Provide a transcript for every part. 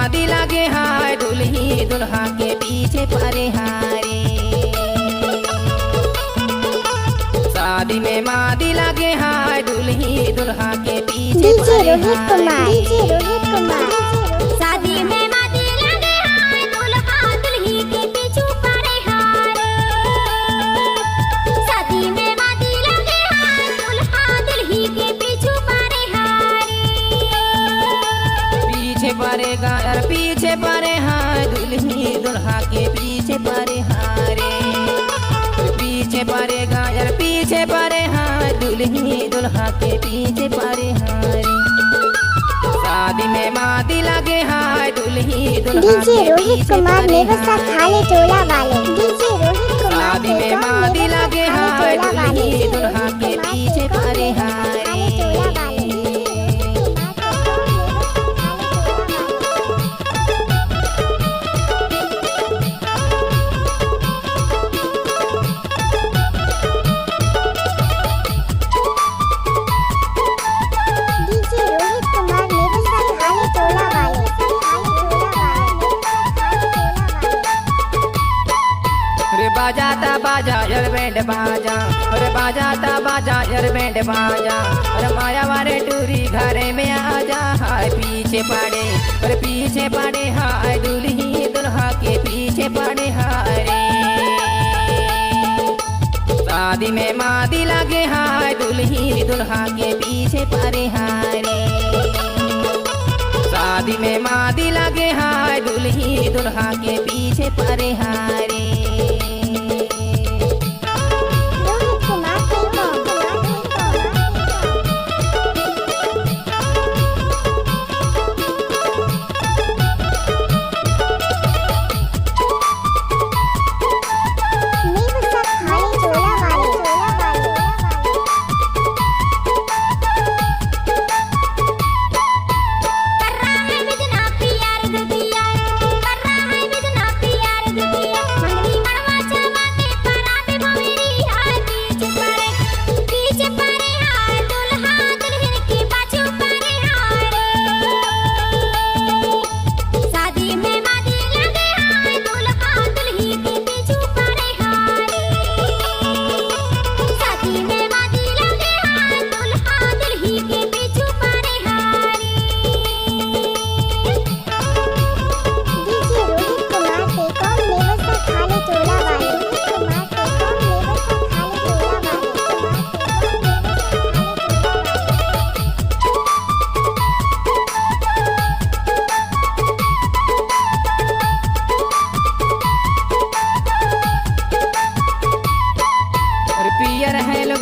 मादी लगे हाय दुल्ही दुल्हा के पीछे परे हारे। शादी में मादी लगे हाय दुल्ही दुल्हा के पीछे परे हारे। शादी में मादी लगे हाय दुल्हा दुल्ही के पीछे परे हारे। शादी में मादी लगे हाय दुल्हा दुल्ही के पीछे परे हारे। पीछे परेगा यार पीछे परे हाय दुल्ही दुल्हा के पीछे परे हारे। पीछे परेगा यार पीछे परे हाय दुल्ही दुल्हा के पीछे परे हारे। शादी में मादी लगे हाय दुल्ही दुल्हा के पीछे परे हारे। शादी में मादी लगे हाय दुल्ही दुल्हा के पीछे परे हारे। बाजाता बाजा यार बैंड बाजा, अरे बाजाता बाजा यार बैंड बाजा। अरे माया वाले टूरी घरे में आजा हाय पीछे पड़े, अरे पीछे पड़े हाय दुल्ही दुल्हा के पीछे पड़े हाय रे। शादी में मादी लगे हाय दुल्ही दुल्हा के पीछे पड़े हाय रे। शादी में मादी लगे हाय दुल्ही दुल्हा के पीछे पड़े हाय रे।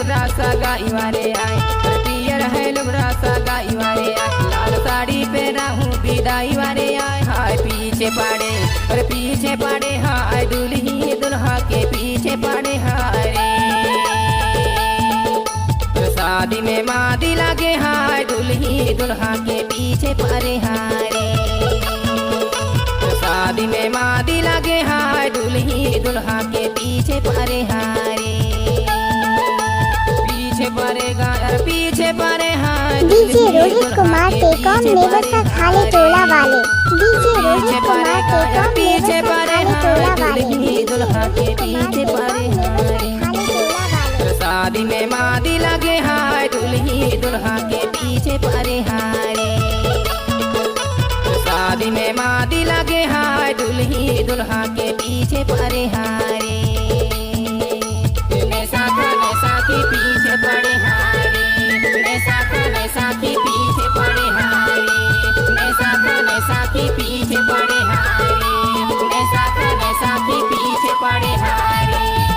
रासा गाई वाले आए, पियर है लोग रासा गाई वाले आए। लाल साड़ी पे रहूं विदाई वाले आए हाय पीछे पड़े, अरे पीछे पड़े हाय दुल्ही दुल्हा के पीछे पड़े हाय रे। शादी में मादी लगे हाय दुल्ही दुल्हा के पीछे पड़े हाय रे। शादी में मादी लगे हाय दुल्ही दुल्हा के पीछे पड़े हाय रे। पीछे पड़ेगा यार पीछे पड़े हाय डीजे रोहित कुमार टेकॉम नेवसा खाले टोला वाले। डीजे रोहित कुमार टेकॉम पीछे पड़े हाय दुल्ही दुल्हा के पीछे पड़े हाय। शादी में मादी लगे हाय दुल्ही दुल्हा के पीछे पड़े हाय रे। शादी में मादी लगे हाय दुल्ही दुल्हा के पीछे पड़े